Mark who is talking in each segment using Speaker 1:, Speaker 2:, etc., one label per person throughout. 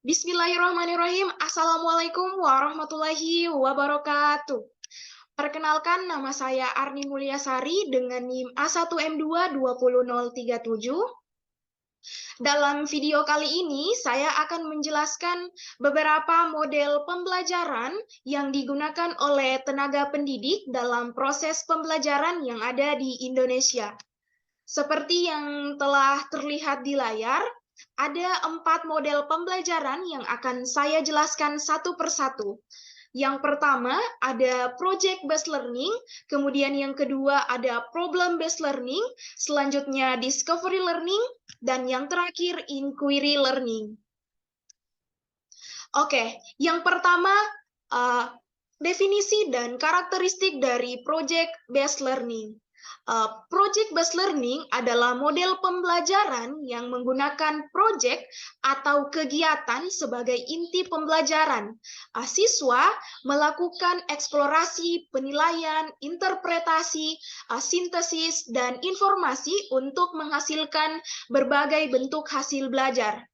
Speaker 1: Bismillahirrahmanirrahim. Assalamualaikum warahmatullahi wabarakatuh. Perkenalkan, nama saya Arni Mulyasari dengan NIM A1M2 20037. Dalam video kali ini, saya akan menjelaskan beberapa model pembelajaran yang digunakan oleh tenaga pendidik dalam proses pembelajaran yang ada di Indonesia. Seperti yang telah terlihat di layar, ada 4 model pembelajaran yang akan saya jelaskan satu persatu. Yang pertama ada project-based learning, kemudian yang kedua ada problem-based learning, selanjutnya discovery learning, dan yang terakhir inquiry learning. Oke, yang pertama definisi dan karakteristik dari project-based learning. Project-based learning adalah model pembelajaran yang menggunakan project atau kegiatan sebagai inti pembelajaran. Siswa melakukan eksplorasi, penilaian, interpretasi, sintesis, dan informasi untuk menghasilkan berbagai bentuk hasil belajar.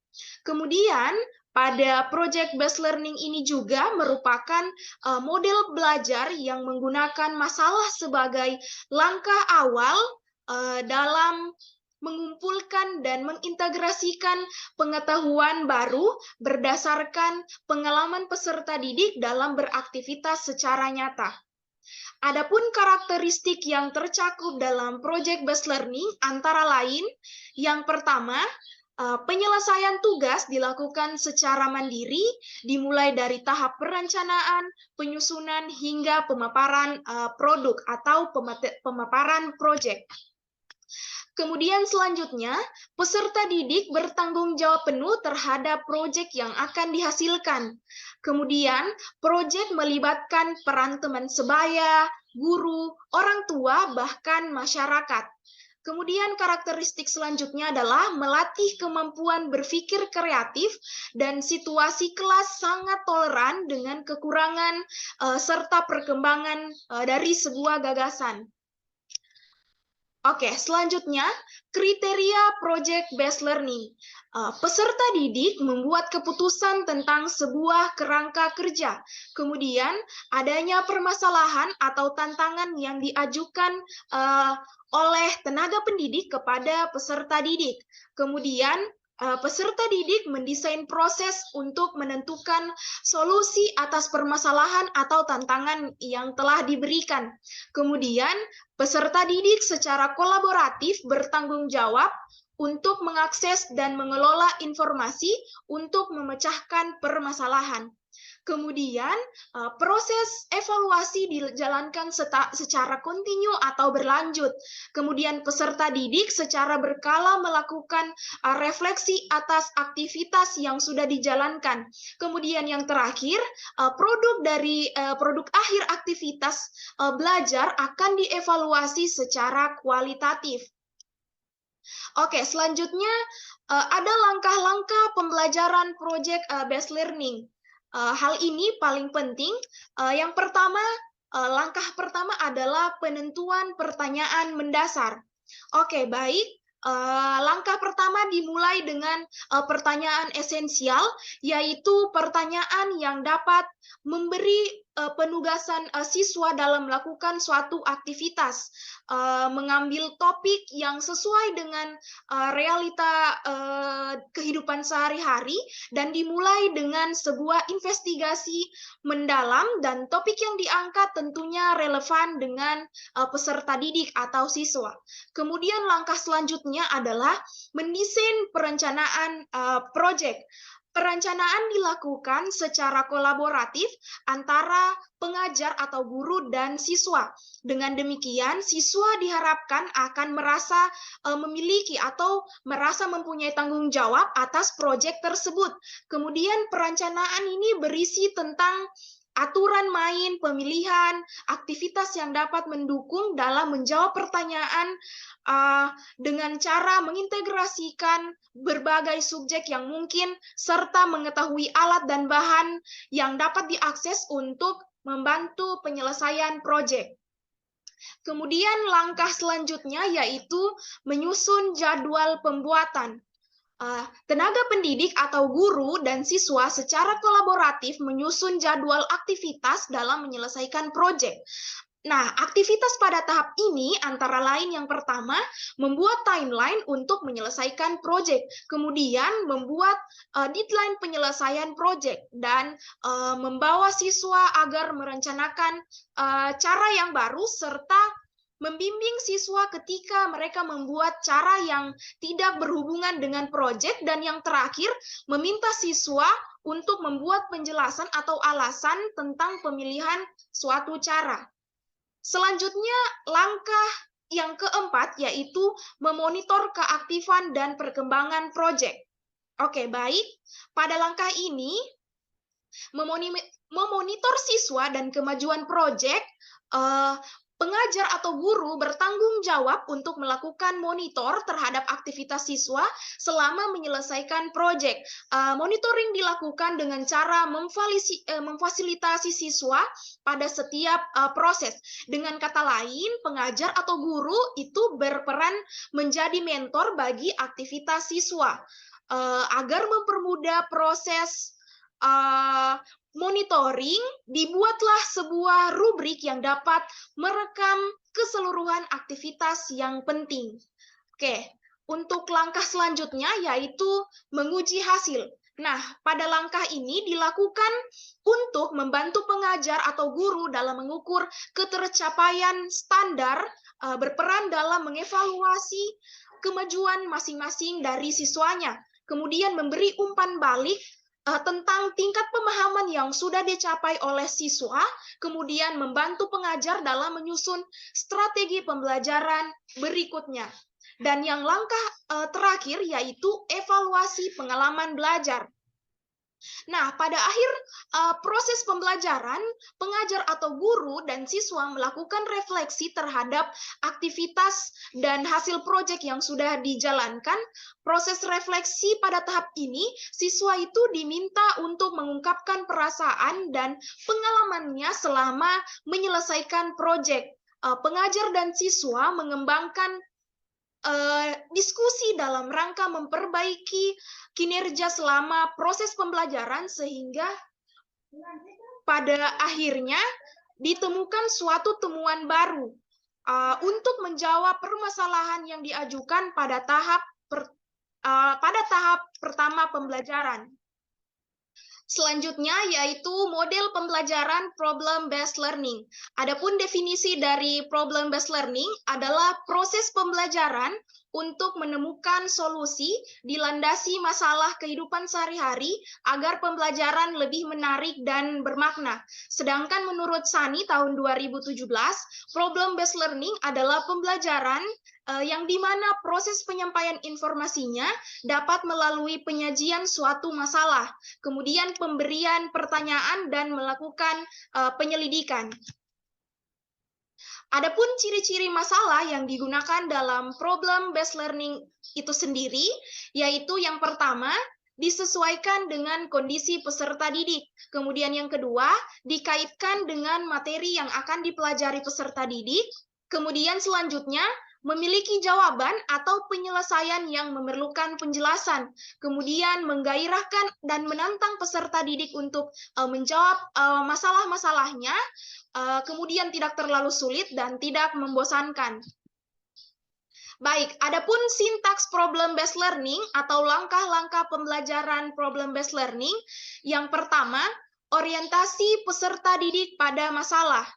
Speaker 1: Kemudian, pada project-based learning ini juga merupakan model belajar yang menggunakan masalah sebagai langkah awal dalam mengumpulkan dan mengintegrasikan pengetahuan baru berdasarkan pengalaman peserta didik dalam beraktivitas secara nyata. Adapun karakteristik yang tercakup dalam project-based learning antara lain, yang pertama, penyelesaian tugas dilakukan secara mandiri, dimulai dari tahap perencanaan, penyusunan, hingga pemaparan produk atau pemaparan proyek. Kemudian selanjutnya, peserta didik bertanggung jawab penuh terhadap proyek yang akan dihasilkan. Kemudian, proyek melibatkan peran teman sebaya, guru, orang tua, bahkan masyarakat. Kemudian karakteristik selanjutnya adalah melatih kemampuan berpikir kreatif dan situasi kelas sangat toleran dengan kekurangan serta perkembangan dari sebuah gagasan. Oke, selanjutnya kriteria project-based learning. Peserta didik membuat keputusan tentang sebuah kerangka kerja. Kemudian adanya permasalahan atau tantangan yang diajukan oleh tenaga pendidik kepada peserta didik. Kemudian peserta didik mendesain proses untuk menentukan solusi atas permasalahan atau tantangan yang telah diberikan. Kemudian peserta didik secara kolaboratif bertanggung jawab untuk mengakses dan mengelola informasi untuk memecahkan permasalahan. Kemudian proses evaluasi dijalankan secara kontinu atau berlanjut. Kemudian peserta didik secara berkala melakukan refleksi atas aktivitas yang sudah dijalankan. Kemudian yang terakhir, produk akhir aktivitas belajar akan dievaluasi secara kualitatif. Oke, selanjutnya ada langkah-langkah pembelajaran project-based learning. Hal ini paling penting. Yang pertama, langkah pertama adalah penentuan pertanyaan mendasar. Oke, baik. Langkah pertama dimulai dengan pertanyaan esensial, yaitu pertanyaan yang dapat memberi penugasan siswa dalam melakukan suatu aktivitas, mengambil topik yang sesuai dengan realita kehidupan sehari-hari, dan dimulai dengan sebuah investigasi mendalam, dan topik yang diangkat tentunya relevan dengan peserta didik atau siswa. Kemudian langkah selanjutnya adalah mendesain perencanaan proyek. Perencanaan dilakukan secara kolaboratif antara pengajar atau guru dan siswa. Dengan demikian, siswa diharapkan akan merasa memiliki atau merasa mempunyai tanggung jawab atas proyek tersebut. Kemudian perencanaan ini berisi tentang aturan main, pemilihan, aktivitas yang dapat mendukung dalam menjawab pertanyaan dengan cara mengintegrasikan berbagai subjek yang mungkin, serta mengetahui alat dan bahan yang dapat diakses untuk membantu penyelesaian proyek. Kemudian langkah selanjutnya yaitu menyusun jadwal pembuatan. Tenaga pendidik atau guru dan siswa secara kolaboratif menyusun jadwal aktivitas dalam menyelesaikan proyek. Nah, aktivitas pada tahap ini antara lain yang pertama, membuat timeline untuk menyelesaikan proyek, kemudian membuat deadline penyelesaian proyek, dan membawa siswa agar merencanakan cara yang baru, serta membimbing siswa ketika mereka membuat cara yang tidak berhubungan dengan proyek, dan yang terakhir, meminta siswa untuk membuat penjelasan atau alasan tentang pemilihan suatu cara. Selanjutnya, langkah yang keempat yaitu memonitor keaktifan dan perkembangan proyek. Oke, baik. Pada langkah ini, memonitor siswa dan kemajuan proyek, pengajar atau guru bertanggung jawab untuk melakukan monitor terhadap aktivitas siswa selama menyelesaikan proyek. Monitoring dilakukan dengan cara memfasilitasi siswa pada setiap proses. Dengan kata lain, pengajar atau guru itu berperan menjadi mentor bagi aktivitas siswa. Agar mempermudah proses monitoring, dibuatlah sebuah rubrik yang dapat merekam keseluruhan aktivitas yang penting. Oke, untuk langkah selanjutnya yaitu menguji hasil. Nah, pada langkah ini dilakukan untuk membantu pengajar atau guru dalam mengukur ketercapaian standar, berperan dalam mengevaluasi kemajuan masing-masing dari siswanya, kemudian memberi umpan balik tentang tingkat pemahaman yang sudah dicapai oleh siswa, kemudian membantu pengajar dalam menyusun strategi pembelajaran berikutnya. Dan yang langkah terakhir yaitu evaluasi pengalaman belajar. Nah, pada akhir proses pembelajaran, pengajar atau guru dan siswa melakukan refleksi terhadap aktivitas dan hasil proyek yang sudah dijalankan. Proses refleksi pada tahap ini, siswa itu diminta untuk mengungkapkan perasaan dan pengalamannya selama menyelesaikan proyek. Pengajar dan siswa mengembangkan diskusi dalam rangka memperbaiki kinerja selama proses pembelajaran sehingga pada akhirnya ditemukan suatu temuan baru untuk menjawab permasalahan yang diajukan pada tahap pertama pembelajaran. Selanjutnya yaitu model pembelajaran problem-based learning. Adapun definisi dari problem-based learning adalah proses pembelajaran untuk menemukan solusi dilandasi masalah kehidupan sehari-hari agar pembelajaran lebih menarik dan bermakna. Sedangkan menurut Sani tahun 2017, problem-based learning adalah pembelajaran yang dimana proses penyampaian informasinya dapat melalui penyajian suatu masalah, kemudian pemberian pertanyaan dan melakukan penyelidikan. Adapun ciri-ciri masalah yang digunakan dalam problem-based learning itu sendiri, yaitu yang pertama, disesuaikan dengan kondisi peserta didik. Kemudian yang kedua, dikaitkan dengan materi yang akan dipelajari peserta didik. Kemudian selanjutnya, memiliki jawaban atau penyelesaian yang memerlukan penjelasan, kemudian menggairahkan dan menantang peserta didik untuk menjawab masalah-masalahnya, kemudian tidak terlalu sulit dan tidak membosankan. Baik, adapun sintaks problem-based learning atau langkah-langkah pembelajaran problem-based learning, yang pertama, orientasi peserta didik pada masalah.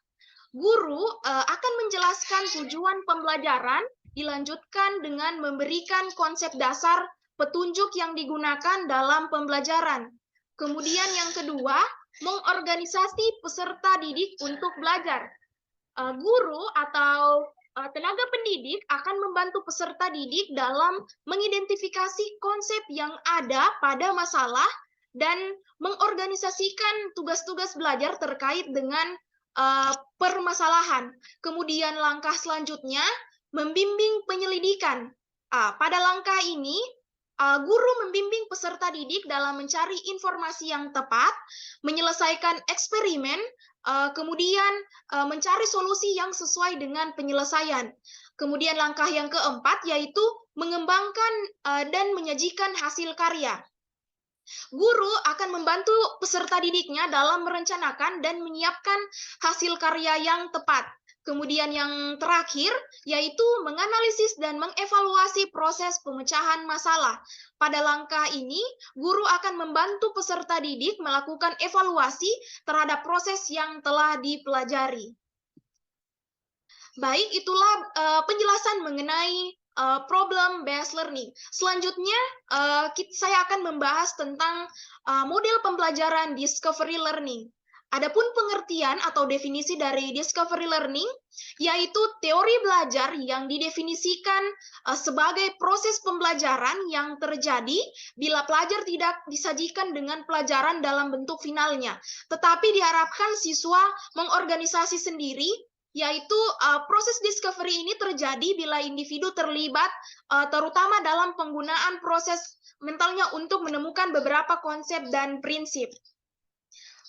Speaker 1: Guru akan menjelaskan tujuan pembelajaran, dilanjutkan dengan memberikan konsep dasar petunjuk yang digunakan dalam pembelajaran. Kemudian yang kedua, mengorganisasi peserta didik untuk belajar. Guru atau tenaga pendidik akan membantu peserta didik dalam mengidentifikasi konsep yang ada pada masalah dan mengorganisasikan tugas-tugas belajar terkait dengan permasalahan. Kemudian langkah selanjutnya, membimbing penyelidikan. Pada langkah ini, guru membimbing peserta didik dalam mencari informasi yang tepat, menyelesaikan eksperimen, kemudian mencari solusi yang sesuai dengan penyelesaian. Kemudian langkah yang keempat yaitu mengembangkan dan menyajikan hasil karya. Guru akan membantu peserta didiknya dalam merencanakan dan menyiapkan hasil karya yang tepat. Kemudian yang terakhir, yaitu menganalisis dan mengevaluasi proses pemecahan masalah. Pada langkah ini, guru akan membantu peserta didik melakukan evaluasi terhadap proses yang telah dipelajari. Baik, itulah penjelasan mengenai problem based learning. Selanjutnya, saya akan membahas tentang model pembelajaran discovery learning. Adapun pengertian atau definisi dari discovery learning, yaitu teori belajar yang didefinisikan sebagai proses pembelajaran yang terjadi bila pelajar tidak disajikan dengan pelajaran dalam bentuk finalnya, tetapi diharapkan siswa mengorganisasi sendiri, yaitu proses discovery ini terjadi bila individu terlibat terutama dalam penggunaan proses mentalnya untuk menemukan beberapa konsep dan prinsip.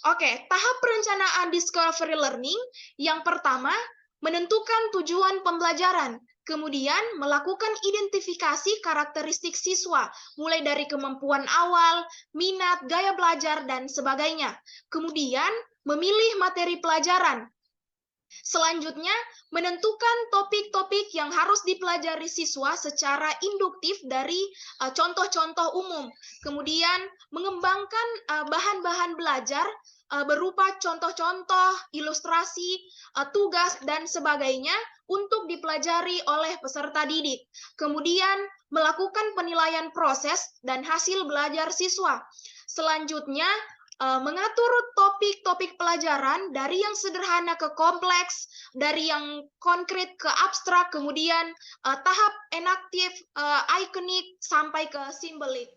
Speaker 1: Oke, tahap perencanaan discovery learning yang pertama, menentukan tujuan pembelajaran, kemudian melakukan identifikasi karakteristik siswa, mulai dari kemampuan awal, minat, gaya belajar, dan sebagainya. Kemudian, memilih materi pelajaran. Selanjutnya, menentukan topik-topik yang harus dipelajari siswa secara induktif dari contoh-contoh umum. Kemudian, mengembangkan bahan-bahan belajar berupa contoh-contoh, ilustrasi, tugas, dan sebagainya untuk dipelajari oleh peserta didik. Kemudian, melakukan penilaian proses dan hasil belajar siswa. Selanjutnya, mengatur topik-topik pelajaran dari yang sederhana ke kompleks, dari yang konkret ke abstrak, kemudian tahap enaktif, ikonik, sampai ke simbolik.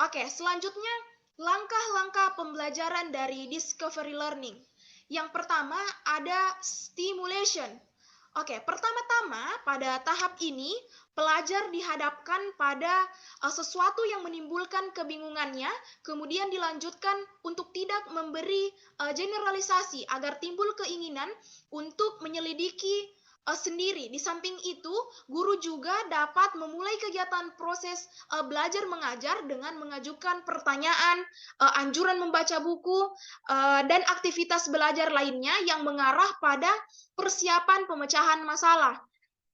Speaker 1: Oke, selanjutnya langkah-langkah pembelajaran dari discovery learning. Yang pertama ada stimulation. Oke, pertama-tama pada tahap ini pelajar dihadapkan pada sesuatu yang menimbulkan kebingungannya, kemudian dilanjutkan untuk tidak memberi generalisasi agar timbul keinginan untuk menyelidiki sendiri. Di samping itu, guru juga dapat memulai kegiatan proses belajar mengajar dengan mengajukan pertanyaan, anjuran membaca buku, dan aktivitas belajar lainnya yang mengarah pada persiapan pemecahan masalah.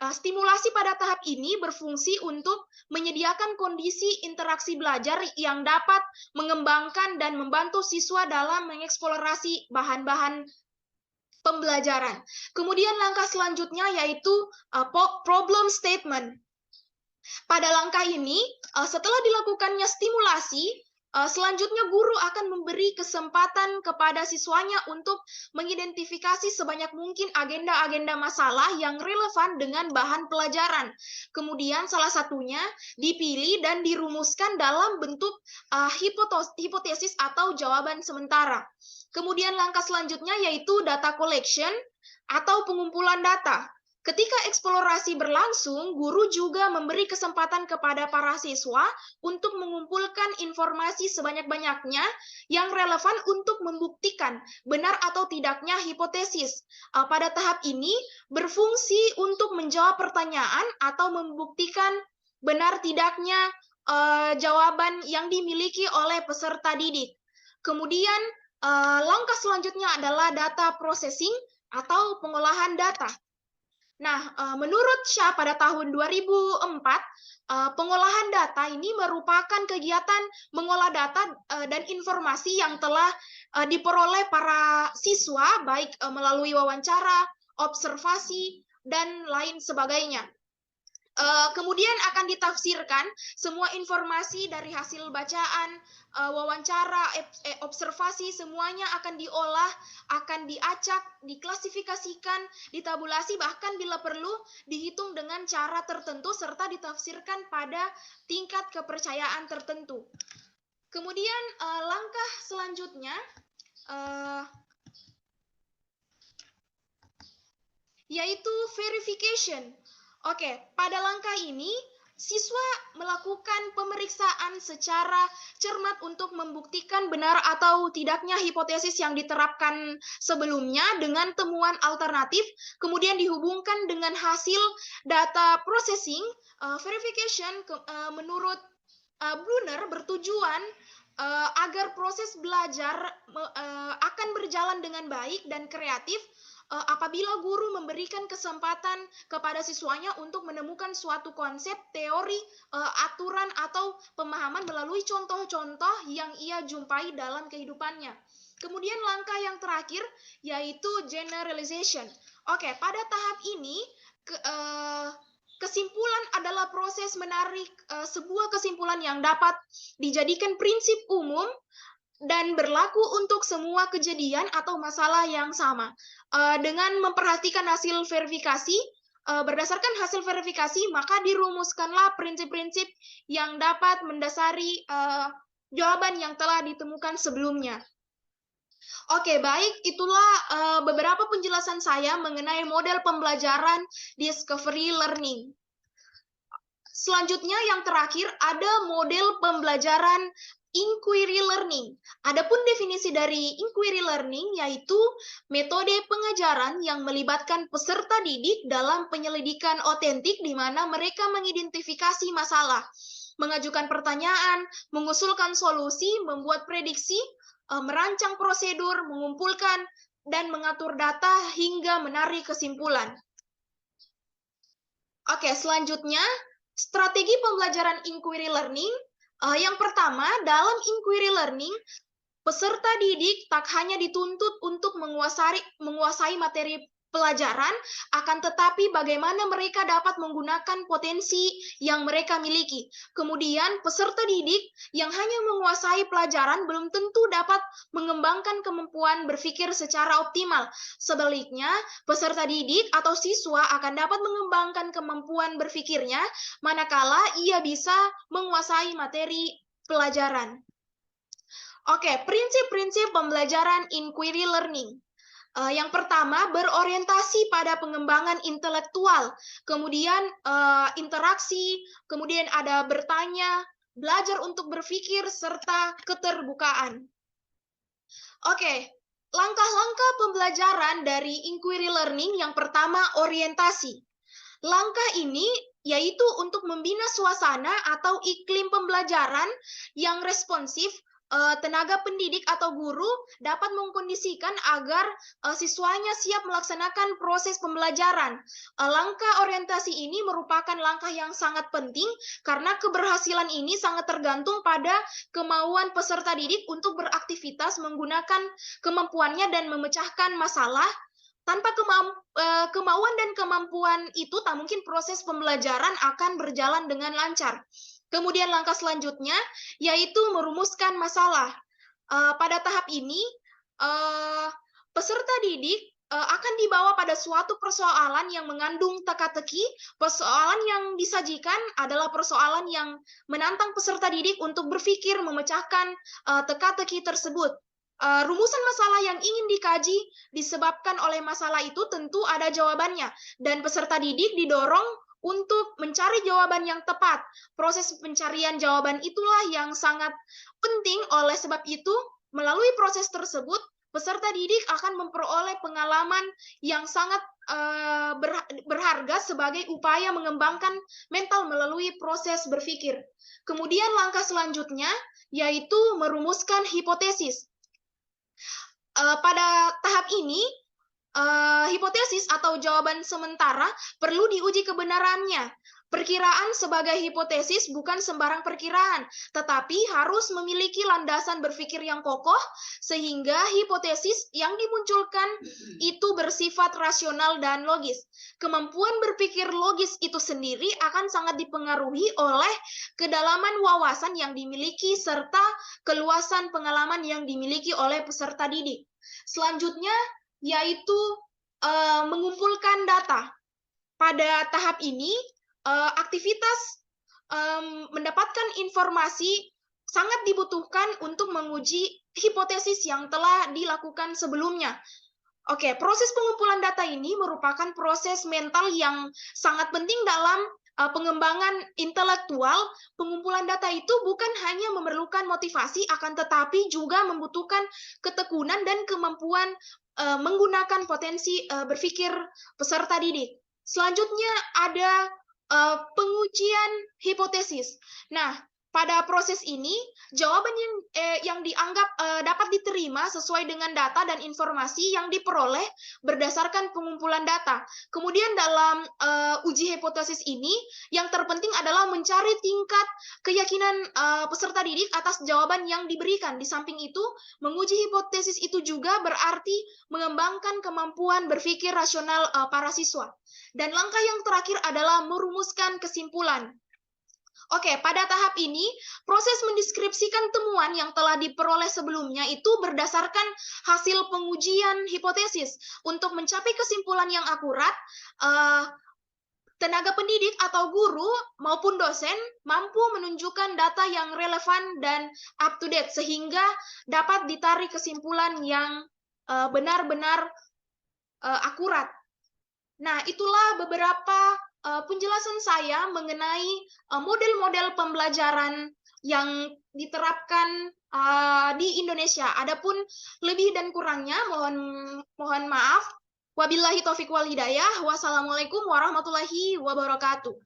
Speaker 1: Stimulasi pada tahap ini berfungsi untuk menyediakan kondisi interaksi belajar yang dapat mengembangkan dan membantu siswa dalam mengeksplorasi bahan-bahan pembelajaran. Kemudian langkah selanjutnya yaitu problem statement. Pada langkah ini, setelah dilakukannya stimulasi, selanjutnya guru akan memberi kesempatan kepada siswanya untuk mengidentifikasi sebanyak mungkin agenda-agenda masalah yang relevan dengan bahan pelajaran. Kemudian salah satunya dipilih dan dirumuskan dalam bentuk hipotesis atau jawaban sementara. Kemudian langkah selanjutnya yaitu data collection atau pengumpulan data. Ketika eksplorasi berlangsung, guru juga memberi kesempatan kepada para siswa untuk mengumpulkan informasi sebanyak-banyaknya yang relevan untuk membuktikan benar atau tidaknya hipotesis. Pada tahap ini berfungsi untuk menjawab pertanyaan atau membuktikan benar tidaknya jawaban yang dimiliki oleh peserta didik. Kemudian langkah selanjutnya adalah data processing atau pengolahan data. Nah, menurut Shah pada tahun 2004, pengolahan data ini merupakan kegiatan mengolah data dan informasi yang telah diperoleh para siswa, baik melalui wawancara, observasi, dan lain sebagainya. Kemudian akan ditafsirkan semua informasi dari hasil bacaan, wawancara, observasi, semuanya akan diolah, akan diacak, diklasifikasikan, ditabulasi, bahkan bila perlu dihitung dengan cara tertentu serta ditafsirkan pada tingkat kepercayaan tertentu. Kemudian langkah selanjutnya yaitu verification. Oke, pada langkah ini Siswa melakukan pemeriksaan secara cermat untuk membuktikan benar atau tidaknya hipotesis yang diterapkan sebelumnya dengan temuan alternatif, kemudian dihubungkan dengan hasil data processing. Verification menurut Brunner bertujuan agar proses belajar akan berjalan dengan baik dan kreatif apabila guru memberikan kesempatan kepada siswanya untuk menemukan suatu konsep, teori, aturan, atau pemahaman melalui contoh-contoh yang ia jumpai dalam kehidupannya. Kemudian langkah yang terakhir yaitu generalization. Oke, pada tahap ini kesimpulan adalah proses menarik sebuah kesimpulan yang dapat dijadikan prinsip umum dan berlaku untuk semua kejadian atau masalah yang sama. Dengan memperhatikan hasil verifikasi, berdasarkan hasil verifikasi, maka dirumuskanlah prinsip-prinsip yang dapat mendasari jawaban yang telah ditemukan sebelumnya. Oke, baik. Itulah beberapa penjelasan saya mengenai model pembelajaran discovery learning. Selanjutnya yang terakhir ada model pembelajaran inquiry learning. Adapun definisi dari inquiry learning yaitu metode pengajaran yang melibatkan peserta didik dalam penyelidikan otentik di mana mereka mengidentifikasi masalah, mengajukan pertanyaan, mengusulkan solusi, membuat prediksi, merancang prosedur, mengumpulkan dan mengatur data hingga menarik kesimpulan. Oke, selanjutnya strategi pembelajaran inquiry learning. Yang pertama, dalam inquiry learning, peserta didik tak hanya dituntut untuk menguasai materi pelajaran, akan tetapi bagaimana mereka dapat menggunakan potensi yang mereka miliki. Kemudian, peserta didik yang hanya menguasai pelajaran belum tentu dapat mengembangkan kemampuan berpikir secara optimal. Sebaliknya, peserta didik atau siswa akan dapat mengembangkan kemampuan berpikirnya manakala ia bisa menguasai materi pelajaran. Oke, prinsip-prinsip pembelajaran inquiry learning. Yang pertama, berorientasi pada pengembangan intelektual, kemudian interaksi, kemudian ada bertanya, belajar untuk berpikir, serta keterbukaan. Oke, langkah-langkah pembelajaran dari inquiry learning yang pertama, orientasi. Langkah ini yaitu untuk membina suasana atau iklim pembelajaran yang responsif. Tenaga pendidik atau guru dapat mengkondisikan agar siswanya siap melaksanakan proses pembelajaran. Langkah orientasi ini merupakan langkah yang sangat penting karena keberhasilan ini sangat tergantung pada kemauan peserta didik untuk beraktivitas menggunakan kemampuannya dan memecahkan masalah. Tanpa kemauan dan kemampuan itu, tak mungkin proses pembelajaran akan berjalan dengan lancar. Kemudian langkah selanjutnya yaitu merumuskan masalah. Pada tahap ini, peserta didik akan dibawa pada suatu persoalan yang mengandung teka-teki. Persoalan yang disajikan adalah persoalan yang menantang peserta didik untuk berpikir memecahkan teka-teki tersebut. Rumusan masalah yang ingin dikaji disebabkan oleh masalah itu tentu ada jawabannya, dan peserta didik didorong untuk mencari jawaban yang tepat. Proses pencarian jawaban itulah yang sangat penting, oleh sebab itu, melalui proses tersebut, peserta didik akan memperoleh pengalaman yang sangat berharga sebagai upaya mengembangkan mental melalui proses berpikir. Kemudian langkah selanjutnya yaitu merumuskan hipotesis. Pada tahap ini, hipotesis atau jawaban sementara perlu diuji kebenarannya. Perkiraan sebagai hipotesis bukan sembarang perkiraan, tetapi harus memiliki landasan berpikir yang kokoh, sehingga hipotesis yang dimunculkan itu bersifat rasional dan logis. Kemampuan berpikir logis itu sendiri akan sangat dipengaruhi oleh kedalaman wawasan yang dimiliki serta keluasan pengalaman yang dimiliki oleh peserta didik. Selanjutnya, yaitu mengumpulkan data. Pada tahap ini, aktivitas mendapatkan informasi sangat dibutuhkan untuk menguji hipotesis yang telah dilakukan sebelumnya. Oke, proses pengumpulan data ini merupakan proses mental yang sangat penting dalam pengembangan intelektual, pengumpulan data itu bukan hanya memerlukan motivasi, akan tetapi juga membutuhkan ketekunan dan kemampuan menggunakan potensi berpikir peserta didik. Selanjutnya ada pengujian hipotesis. Nah, pada proses ini, jawaban yang dianggap dapat diterima sesuai dengan data dan informasi yang diperoleh berdasarkan pengumpulan data. Kemudian dalam uji hipotesis ini, yang terpenting adalah mencari tingkat keyakinan peserta didik atas jawaban yang diberikan. Di samping itu, menguji hipotesis itu juga berarti mengembangkan kemampuan berpikir rasional para siswa. Dan langkah yang terakhir adalah merumuskan kesimpulan. Oke, pada tahap ini, proses mendeskripsikan temuan yang telah diperoleh sebelumnya itu berdasarkan hasil pengujian hipotesis. Untuk mencapai kesimpulan yang akurat, tenaga pendidik atau guru maupun dosen mampu menunjukkan data yang relevan dan up-to-date, sehingga dapat ditarik kesimpulan yang benar-benar akurat. Nah, itulah beberapa penjelasan saya mengenai model-model pembelajaran yang diterapkan di Indonesia. Adapun lebih dan kurangnya mohon maaf. Wabillahi taufiq wal hidayah. Wassalamualaikum warahmatullahi wabarakatuh.